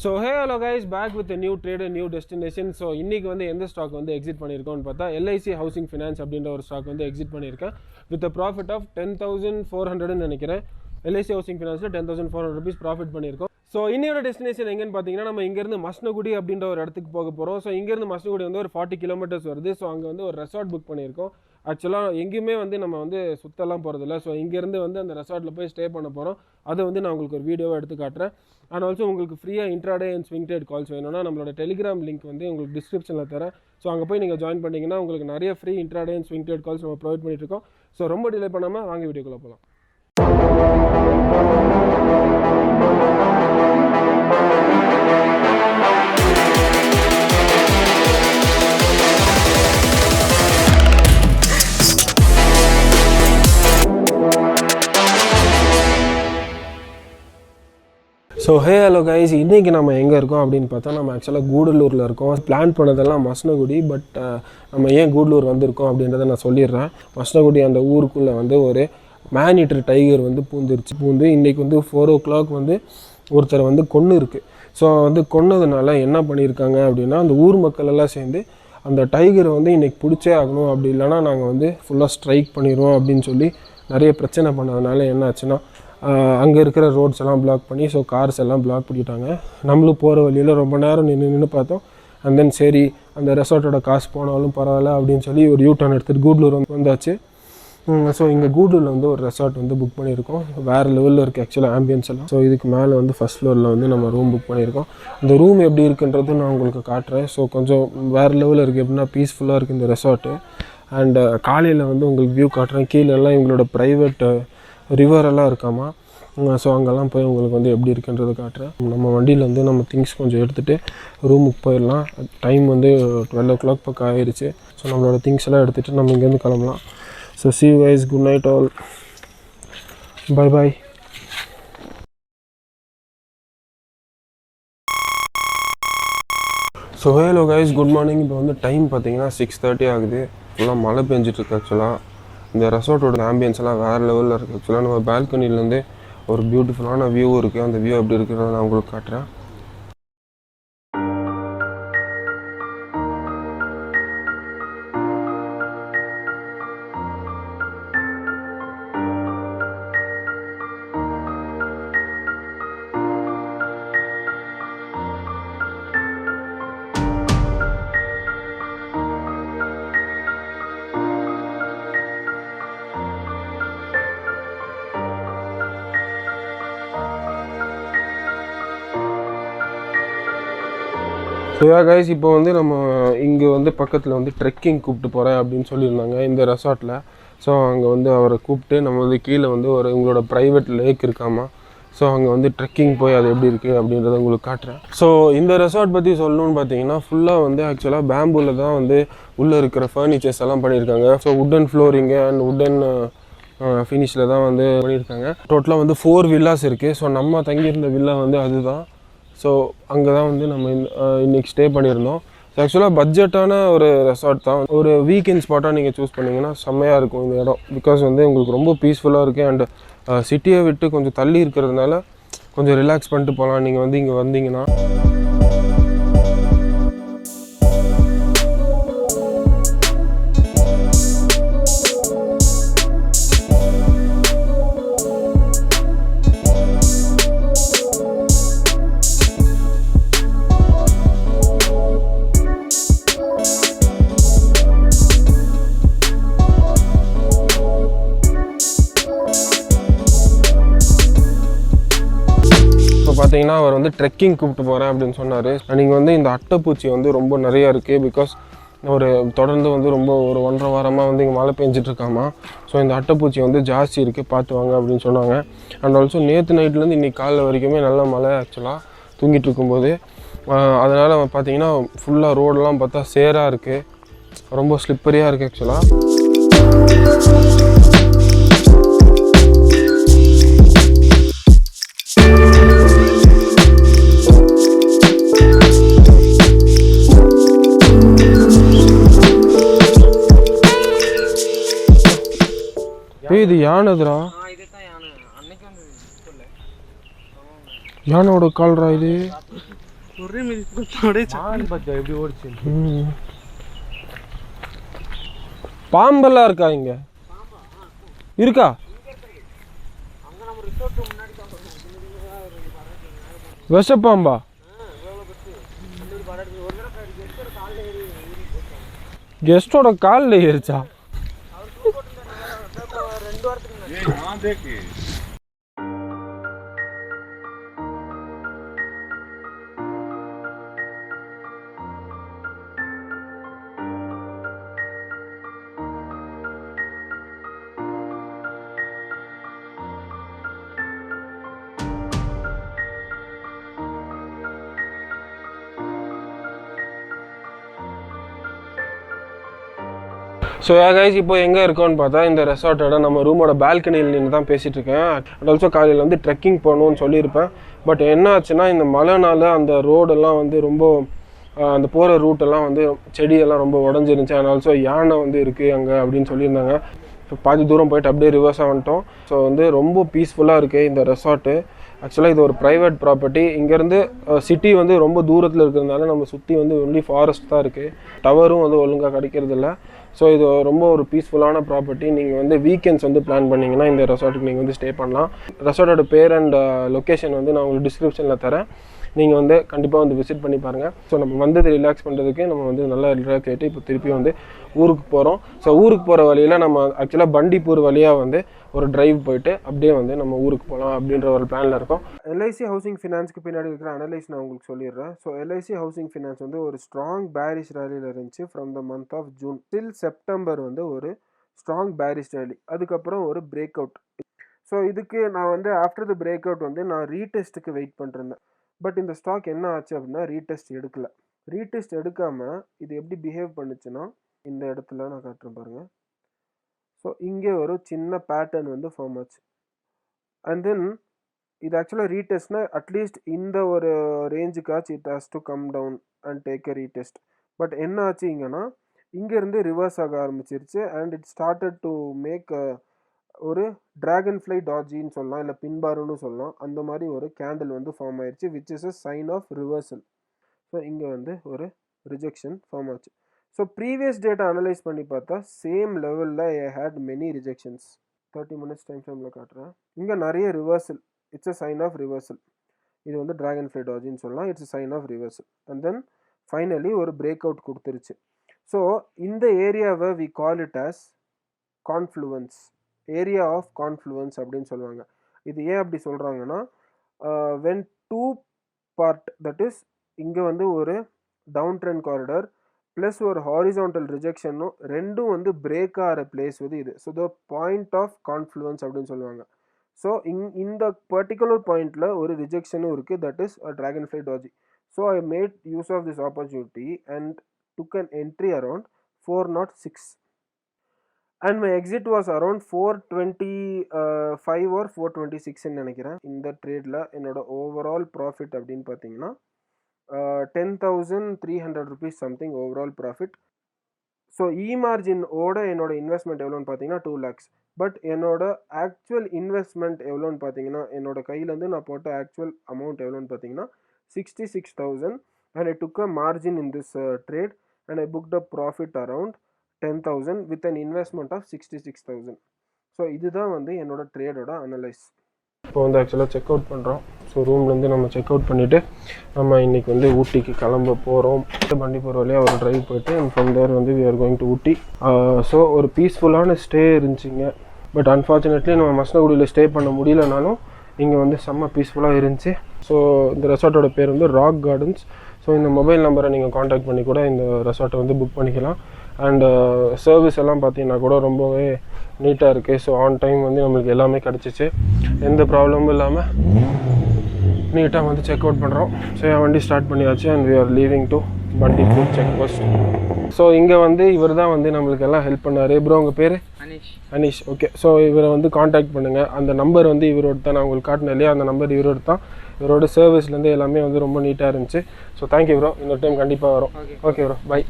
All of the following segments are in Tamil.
So hey hello guys, back with a new trade and new destination. So இன்னைக்கு வந்து எந்த ஸ்டாக் வந்து எக்ஸிட் பண்ணியிருக்கோம்னு பார்த்தா LIC ஹவுசிங் ஃபினான்ஸ் அப்படின்ற ஒரு ஸ்டாக் வந்து எக்ஸிட் பண்ணியிருக்கேன் வித் ப்ராஃபிட் ஆஃப் 10,400 நினைக்கிறேன். LIC ஹவுசிங் ஃபினான்ஸில் 10,400 rupees ப்ராஃபிட் பண்ணியிருக்கோம். ஸோ இன்னையோட டெஸ்டினேஷன் எங்கன்னு பார்த்தீங்கன்னா நம்ம இங்கேருந்து மஸ்னகுடி அப்படின்ற ஒரு இடத்துக்கு போக போகிறோம். ஸோ இங்கேருந்து மஸ்னகுடி வந்து ஒரு 40 kilometers வருது. ஸோ அங்கே வந்து ஒரு ரெசார்ட் புக் பண்ணியிருக்கோம். ஆக்சுவலாக எங்கேயுமே வந்து நம்ம வந்து சுத்தலாம் போகிறதில்ல. ஸோ இங்கேருந்து வந்து அந்த ரெசார்ட்டில் போய் ஸ்டே பண்ண போகிறோம். அதை வந்து நான் உங்களுக்கு ஒரு வீடியோவை எடுத்து காட்டுறேன். அண்ட் ஆல்சோ உங்களுக்கு ஃப்ரீயாக intraday and swing trade calls வேணும்னா நம்மளோட டெலிகிராம் லிங்க் வந்து உங்களுக்கு டிஸ்கிரிப்ஷனில் தரேன். ஸோ அங்கே போய் நீங்கள் ஜாயின் பண்ணிங்கன்னா உங்களுக்கு நிறைய free intraday and swing trade calls நம்ம ப்ரொவைட் பண்ணிட்டு இருக்கோம். ஸோ ரொம்ப டிலே பண்ணாமல் வாங்க வீடியோக்குள்ளே போகலாம். ஸோ ஹலோ கைஸ், இன்றைக்கி நம்ம எங்கே இருக்கோம் அப்படின்னு பார்த்தா நம்ம ஆக்சுவலாக கூடலூரில் இருக்கோம். பிளான் பண்ணதெல்லாம் மஸ்னகுடி, பட் நம்ம ஏன் கூடலூர் வந்திருக்கோம் அப்படின்றத நான் சொல்லிடுறேன். மஸ்னகுடி அந்த ஊருக்குள்ளே வந்து ஒரு மேனிட்டர் டைகர் வந்து பூந்து இன்றைக்கி வந்து 4 o'clock வந்து ஒருத்தர் வந்து கொன்று இருக்குது. ஸோ வந்து கொன்னதுனால என்ன பண்ணியிருக்காங்க அப்படின்னா, அந்த ஊர் மக்கள் எல்லாம் சேர்ந்து அந்த டைகரை வந்து இன்றைக்கி பிடிச்சே ஆகணும், அப்படி இல்லைனா நாங்கள் வந்து ஃபுல்லாக ஸ்ட்ரைக் பண்ணிடுவோம் அப்படின்னு சொல்லி நிறைய பிரச்சனை பண்ணதுனால என்ன ஆச்சுன்னா, அங்கே இருக்கிற ரோட்ஸ் எல்லாம் பிளாக் பண்ணி ஸோ கார்ஸ் எல்லாம் பிளாக் பண்ணிட்டாங்க. நம்மளும் போகிற வழியில் ரொம்ப நேரம் நின்று பார்த்தோம். அண்ட் தென் சரி அந்த ரெசார்ட்டோட காசு போனாலும் பரவாயில்ல அப்படின்னு சொல்லி ஒரு யூ-டர்ன் எடுத்துகிட்டு கூடலூர் வந்தாச்சு. ஸோ இங்கே கூடலூரில் வந்து ஒரு ரெசார்ட் வந்து புக் பண்ணியிருக்கோம். வேறு லெவலில் இருக்குது ஆக்சுவலாக ஆம்பியன்ஸ் எல்லாம். ஸோ இதுக்கு மேலே வந்து ஃபஸ்ட் ஃப்ளோரில் வந்து நம்ம ரூம் புக் பண்ணியிருக்கோம். இந்த ரூம் எப்படி இருக்குன்றது நான் உங்களுக்கு காட்டுறேன். ஸோ கொஞ்சம் வேறு லெவலில் இருக்குது, எப்படின்னா பீஸ்ஃபுல்லாக இருக்குது இந்த ரெசார்ட்டு. அண்டு காலையில் வந்து உங்களுக்கு வியூ காட்டுறேன். கீழெல்லாம் இவங்களோட ப்ரைவேட் ரிவரெல்லாம் இருக்காமா. ஸோ அங்கெல்லாம் போய் உங்களுக்கு வந்து எப்படி இருக்குன்றது காட்டுறேன். நம்ம வண்டியில் வந்து நம்ம திங்ஸ் கொஞ்சம் எடுத்துகிட்டு ரூமுக்கு போயிடலாம். டைம் வந்து 12 o'clock பக்கம் ஆயிடுச்சு. ஸோ நம்மளோட திங்ஸ் எல்லாம் எடுத்துகிட்டு நம்ம இங்கேருந்து கிளம்பலாம். So see you guys, good night all, bye bye. So hello guys, good morning. இப்போ வந்து டைம் பார்த்தீங்கன்னா 6:30 ஆகுது. ஃபுல்லாக மழை பெஞ்சிட்ருக்கு. ஆக்சுவலாக இந்த ரெசார்ட்டோட ஆம்பியன்ஸ் எல்லாம் வேறு லெவலில் இருக்குது. ஆக்சுவலாக நம்ம பால்கனிலேருந்து ஒரு பியூட்டிஃபுல்லான வியூ இருக்குது. அந்த வியூ எப்படி இருக்குன்றத நான் உங்களுக்கு காட்டுறேன். ஸோ கைஸ், இப்போ வந்து நம்ம இங்கே வந்து பக்கத்தில் வந்து ட்ரெக்கிங் கூப்பிட்டு போகிறேன் அப்படின்னு சொல்லியிருந்தாங்க இந்த ரெசார்ட்டில். ஸோ அங்கே வந்து அவரை கூப்பிட்டு நம்ம வந்து கீழே வந்து ஒரு உங்களோட ப்ரைவேட் லேக் இருக்காமா. ஸோ அங்கே வந்து ட்ரெக்கிங் போய் அது எப்படி இருக்குது அப்படின்றத உங்களுக்கு காட்டுறேன். ஸோ இந்த ரெசார்ட் பற்றி சொல்லணும்னு பார்த்தீங்கன்னா ஃபுல்லாக வந்து ஆக்சுவலாக பேம்பூவில் தான் வந்து உள்ளே இருக்கிற ஃபர்னிச்சர்ஸ் எல்லாம் பண்ணியிருக்காங்க. So wooden flooring and wooden ஃபினிஷில் தான் வந்து பண்ணியிருக்காங்க. டோட்டலாக வந்து 4 villas இருக்குது. ஸோ நம்ம தங்கியிருந்த வில்லா வந்து அதுதான். ஸோ அங்கே தான் வந்து நம்ம இன்றைக்கி ஸ்டே பண்ணியிருந்தோம். ஸோ ஆக்சுவலாக பட்ஜெட்டான ஒரு ரெசார்ட் தான். ஒரு வீக்கெண்ட் ஸ்பாட்டாக நீங்கள் சூஸ் பண்ணிங்கன்னா செம்மையாக இருக்கும் இந்த இடம். பிகாஸ் வந்து உங்களுக்கு ரொம்ப பீஸ்ஃபுல்லாக இருக்குது. அண்ட் சிட்டியை விட்டு கொஞ்சம் தள்ளி இருக்கிறதுனால கொஞ்சம் ரிலாக்ஸ் பண்ணிட்டு போகலாம் நீங்கள் வந்து இங்கே வந்தீங்கன்னா. பார்த்தீங்கன்னா அவர் வந்து ட்ரெக்கிங் கூப்பிட்டு போகிறேன் அப்படின்னு சொன்னார். நீங்கள் வந்து இந்த அட்டைப்பூச்சி வந்து ரொம்ப நிறையா இருக்குது. பிகாஸ் ஒரு தொடர்ந்து வந்து ரொம்ப ஒரு 1.5 வாரமாக வந்து இங்கே மழை பெஞ்சிட்ருக்காமா. ஸோ இந்த அட்டைப்பூச்சி வந்து ஜாஸ்தி இருக்குது, பார்த்து வாங்க அப்படின்னு சொன்னாங்க. அண்ட் ஆல்சோ நேற்று நைட்லேருந்து இன்றைக்கி காலைல வரைக்குமே நல்ல மழை ஆக்சுவலாக தூங்கிட்டு இருக்கும்போது. அதனால் பார்த்தீங்கன்னா ஃபுல்லாக ரோடெல்லாம் பார்த்தா சேராக இருக்குது, ரொம்ப ஸ்லிப்பரியாக இருக்குது ஆக்சுவலாக. இது யானைதுரா, யானோட கால்ரா இது. ஒரே மிதி எப்படி ஓடிச்சு. பாம்பெல்லாம் இருக்கா இங்க? இருக்கா? விஷப்பாம்பா? கெஸ்டோட காலில் ஏறிச்சா? ஸோ கைஸ் இப்போ எங்கே இருக்கோன்னு பார்த்தா இந்த ரெசார்ட்டோட நம்ம ரூமோட பால்கனியில் நின்று தான் பேசிகிட்டு இருக்கேன். அண்ட் ஆல்சோ காலையில் வந்து ட்ரெக்கிங் போகணுன்னு சொல்லியிருப்பேன். பட் என்ன ஆச்சுன்னா இந்த மழைனால அந்த ரோடெல்லாம் வந்து ரொம்ப அந்த போகிற ரூட்டெல்லாம் வந்து செடியெல்லாம் ரொம்ப உடஞ்சிருந்துச்சு. அண்ட் ஆல்சோ யானை வந்து இருக்குது அங்கே அப்படின்னு சொல்லியிருந்தாங்க. இப்போ பாதி தூரம் போயிட்டு அப்படியே ரிவர்ஸாக வந்துட்டோம். ஸோ வந்து ரொம்ப பீஸ்ஃபுல்லாக இருக்குது இந்த ரெசார்ட்டு. ஆக்சுவலாக இது ஒரு ப்ரைவேட் ப்ராப்பர்ட்டி. இங்கேருந்து சிட்டி வந்து ரொம்ப தூரத்தில் இருக்கிறதுனால நம்ம சுற்றி வந்து ஒன்லி ஃபாரஸ்ட் தான் இருக்குது. டவரும் வந்து ஒழுங்காக கிடைக்கிறதில்ல. ஸோ இது ரொம்ப ஒரு பீஸ்ஃபுல்லான ப்ராப்பர்ட்டி. நீங்கள் வந்து வீக்கெண்ட்ஸ் வந்து பிளான் பண்ணிங்கன்னா இந்த ரெசார்ட்டுக்கு நீங்கள் வந்து ஸ்டே பண்ணலாம். ரெசார்ட்டோட பேர் அண்ட் லொக்கேஷன் வந்து நான் உங்களுக்கு டிஸ்கிரிப்ஷனில் தரேன். நீங்கள் வந்து கண்டிப்பாக வந்து விசிட் பண்ணி பாருங்கள். ஸோ நம்ம வந்தது ரிலாக்ஸ் பண்ணுறதுக்கு நம்ம வந்து நல்லா ரிலாக்ஸ் ஆகிட்டு இப்போ திருப்பி வந்து ஊருக்கு போகிறோம். ஸோ ஊருக்கு போகிற வழியில் நம்ம ஆக்சுவலாக பண்டிப்பூர் வழியாக வந்து ஒரு டிரைவ் போயிட்டு அப்படியே வந்து நம்ம ஊருக்கு போகலாம் அப்படின்ற ஒரு பிளானில் இருக்கோம். எல்ஐசி ஹவுசிங் ஃபினான்ஸ்க்கு பின்னாடி இருக்கிற அனலைஸ் நான் உங்களுக்கு சொல்லிடுறேன். ஸோ எல்ஐசி ஹவுசிங் ஃபினான்ஸ் வந்து ஒரு ஸ்ட்ராங் பேரிஷ் ரேலியில் இருந்துச்சு from the month of June till September வந்து ஒரு ஸ்ட்ராங் பேரிஷ் ரேலி. அதுக்கப்புறம் ஒரு பிரேக் அவுட். ஸோ இதுக்கு நான் வந்து ஆஃப்டர் த பிரேக் அவுட் வந்து நான் ரீடெஸ்ட்டுக்கு வெயிட் பண்ணிருந்தேன். பட் இந்த ஸ்டாக் என்ன ஆச்சு அப்படின்னா ரீடெஸ்ட் எடுக்கல. ரீடெஸ்ட் எடுக்காமல் இது எப்படி பிஹேவ் பண்ணுச்சுன்னா இந்த இடத்துல நான் காட்டுறேன் பாருங்கள். ஸோ இங்கே ஒரு சின்ன பேட்டர்ன் வந்து ஃபார்ம் ஆச்சு. அண்ட் தென் இது ஆக்சுவலாக ரீடெஸ்ட்னா அட்லீஸ்ட் இந்த ஒரு ரேஞ்சுக்காச்சு it has to come down and take a retest. But என்ன ஆச்சு இங்கன்னா இங்கேருந்து ரிவர்ஸ் ஆக ஆரம்பிச்சிருச்சு. And it started to make ஒரு டிராகன் ஃப்ளை டாஜின்னு சொல்லலாம், இல்லை பின்பாருன்னு சொல்லலாம். அந்த மாதிரி ஒரு கேண்டில் வந்து ஃபார்ம் ஆயிடுச்சு which is a sign of reversal. So இங்கே வந்து ஒரு ரிஜெக்ஷன் ஃபார்ம் ஆச்சு. ஸோ ப்ரீவியஸ் டேட்டா அனலைஸ் பண்ணி பார்த்தா சேம் லெவலில் I had many rejections. 30 minutes time ஃப்ரேமில் காட்டுறேன். இங்கே நிறைய reversal. It's a sign of reversal. இது வந்து டிராகன் ஃப்ளை டாஜின்னு சொல்லலாம். It's sign of reversal. And then finally ஒரு பிரேக் அவுட் கொடுத்துருச்சு. ஸோ இந்த ஏரியாவை we call it as confluence, area of confluence அப்படின்னு சொல்லுவாங்க. இது ஏன் அப்படி சொல்கிறாங்கன்னா when two part that is இங்கே வந்து ஒரு டவுன் ட்ரெண்ட் காரிடர் ப்ளஸ் ஒரு ஹாரிசான்டல் ரிஜெக்ஷனும் ரெண்டும் வந்து பிரேக் ஆகிற பிளேஸ் வந்து இது. So the point of confluence அப்படின்னு சொல்லுவாங்க. ஸோ இந்த பர்டிகுலர் பாயிண்டில் ஒரு ரிஜெக்ஷனும் இருக்குது that is a dragonfly doji. So I made use of this opportunity and took an entry around 406. And my exit was around 425 or 426ன்னு நினைக்கிறேன். இந்த ட்ரேடில் என்னோட ஓவரால் ப்ராஃபிட் அப்படின்னு பார்த்தீங்கன்னா 10,300 rupees something overall profit. So மார்ஜினோட என்னோட இன்வெஸ்ட்மெண்ட் எவ்வளோன்னு பார்த்தீங்கன்னா 2 lakhs. பட் என்னோட ஆக்சுவல் இன்வெஸ்ட்மெண்ட் எவ்வளோன்னு பார்த்தீங்கன்னா என்னோட கையிலேருந்து நான் போட்ட ஆக்சுவல் அமௌண்ட் எவ்வளோன்னு பார்த்தீங்கன்னா 66,000. And I took a margin in this trade and I booked a profit around 10,000 with an investment of 66,000. So இதுதான் வந்து என்னோட ட்ரேடோட அனலைஸ். இப்போ வந்து ஆக்சுவலாக செக் அவுட் பண்ணுறோம். ஸோ ரூம்லேருந்து நம்ம செக் அவுட் பண்ணிவிட்டு நம்ம இன்றைக்கி வந்து ஊட்டிக்கு கிளம்ப போகிறோம். பண்டிப்பூர் வழியாக ஒரு ட்ரைவ் போயிட்டு அண்ட் ஃப்ரம் தேர் வந்து we are going to Ooty. So ஒரு பீஸ்ஃபுல்லான ஸ்டே இருந்துச்சுங்க. பட் அன்ஃபார்ச்சுனேட்லி நம்ம மசனகுடியில் ஸ்டே பண்ண முடியலனாலும் இங்கே வந்து செம்ம பீஸ்ஃபுல்லாக இருந்துச்சு. ஸோ இந்த ரெசார்ட்டோட பேர் வந்து ராக் கார்டன்ஸ். ஸோ இந்த மொபைல் நம்பரை நீங்கள் காண்டாக்ட் பண்ணி கூட இந்த ரெசார்ட்டை வந்து புக் பண்ணிக்கலாம். அண்டு சர்வீஸ் எல்லாம் பார்த்தீங்கன்னா கூட ரொம்பவே நீட்டாக இருக்குது. ஸோ ஆன் டைம் வந்து நம்மளுக்கு எல்லாமே கிடச்சிச்சு, எந்த ப்ராப்ளமும் இல்லாமல் நீட்டாக வந்து செக் அவுட் பண்ணுறோம். ஸோ என் வண்டி ஸ்டார்ட் பண்ணியாச்சு and we are leaving to Bandipur check post. So இங்கே வந்து இவர் தான் வந்து நம்மளுக்கு எல்லாம் ஹெல்ப் பண்ணார். ப்ரோ உங்கள் பேர்? அனீஷ். ஓகே. ஸோ இவரை வந்து காண்டாக்ட் பண்ணுங்கள். அந்த நம்பர் வந்து இவரோட தான், நான் உங்களுக்கு காட்டினேன் இல்லையா, அந்த நம்பர் இவரோட தான். இவரோட சர்வீஸ்லேருந்து எல்லாமே வந்து ரொம்ப நீட்டாக இருந்துச்சு. So thank you bro. இன்னொரு டைம் கண்டிப்பாக வரும். Okay bro, by.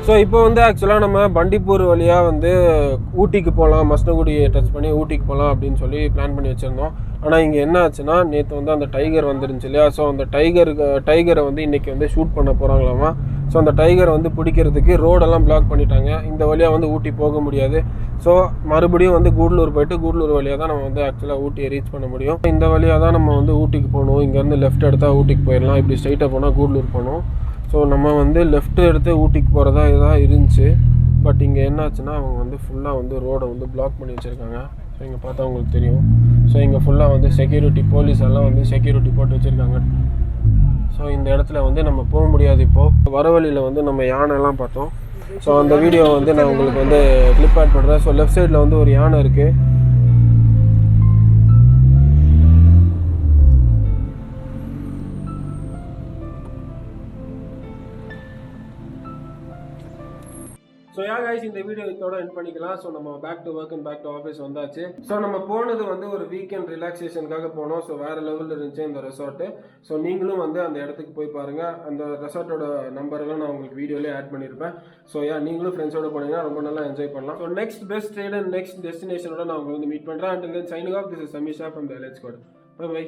ஸோ இப்போ வந்து ஆக்சுவலாக நம்ம பண்டிப்பூர் வழியாக வந்து ஊட்டிக்கு போகலாம், மசனகுடியை டச் பண்ணி ஊட்டிக்கு போகலாம் அப்படின்னு சொல்லி பிளான் பண்ணி வச்சுருந்தோம். ஆனால் இங்கே என்ன ஆச்சுன்னா, நேற்று வந்து அந்த டைகர் வந்துருந்துச்சு இல்லையா, ஸோ அந்த டைகரை வந்து இன்றைக்கி வந்து ஷூட் பண்ண போகிறாங்களாமா. ஸோ அந்த டைகரை வந்து பிடிக்கிறதுக்கு ரோடெல்லாம் பிளாக் பண்ணிட்டாங்க. இந்த வழியாக வந்து ஊட்டி போக முடியாது. ஸோ மறுபடியும் வந்து கூடலூர் போயிட்டு கூடலூர் வழியாக தான் நம்ம வந்து ஆக்சுவலாக ஊட்டியை ரீச் பண்ண முடியும். இந்த வழியாக தான் நம்ம வந்து ஊட்டிக்கு போகணும். இங்கேருந்து லெஃப்ட் எடுத்தால் ஊட்டிக்கு போயிடலாம், இப்படி ஸ்ட்ரைட்டாக போனால் கூடலூர் போகணும். ஸோ நம்ம வந்து லெஃப்ட் எடுத்து ஊட்டிக்கு போகிறதா இதாக இருந்துச்சு. பட் இங்கே என்னாச்சுன்னா அவங்க வந்து ஃபுல்லாக வந்து ரோடை வந்து பிளாக் பண்ணி வச்சுருக்காங்க. ஸோ இங்கே பார்த்தா உங்களுக்கு தெரியும். ஸோ இங்கே ஃபுல்லாக வந்து செக்யூரிட்டி, போலீஸ் எல்லாம் வந்து செக்யூரிட்டி போட்டு வச்சுருக்காங்க. ஸோ இந்த இடத்துல வந்து நம்ம போக முடியாது. இப்போது வர வழியில் வந்து நம்ம யானைலாம் பார்த்தோம். ஸோ அந்த வீடியோ வந்து நான் உங்களுக்கு வந்து கிளிப் ஆட் பண்ணுறேன். ஸோ லெஃப்ட் சைடில் வந்து ஒரு யானை இருக்குது. ஸோ கைஸ், இந்த வீடியோ இதோட எண்ட் பண்ணிக்கலாம். ஸோ நம்ம back to work and back to office வந்தாச்சு. ஸோ நம்ம போனது வந்து ஒரு வீக்கெண்ட் ரிலாக்ஸேஷனுக்காக போனோம். ஸோ வேறு லெவலில் இருந்துச்சு இந்த ரெசார்ட்டு. ஸோ நீங்களும் வந்து அந்த இடத்துக்கு போய் பாருங்கள். அந்த ரெசார்ட்டோட நம்பரெல்லாம் நான் உங்களுக்கு வீடியோலேயே ஆட் பண்ணியிருப்பேன். ஸோ நீங்களும் ஃப்ரெண்ட்ஸோட போனீங்கன்னா ரொம்ப நல்லா என்ஜாய் பண்ணலாம். So next best ride and next டெஸ்டினேஷனோட நான் உங்களுக்கு வந்து மீட் பண்ணுறேன். And then signing off, this is Sameesha from the elite squad. Bye by.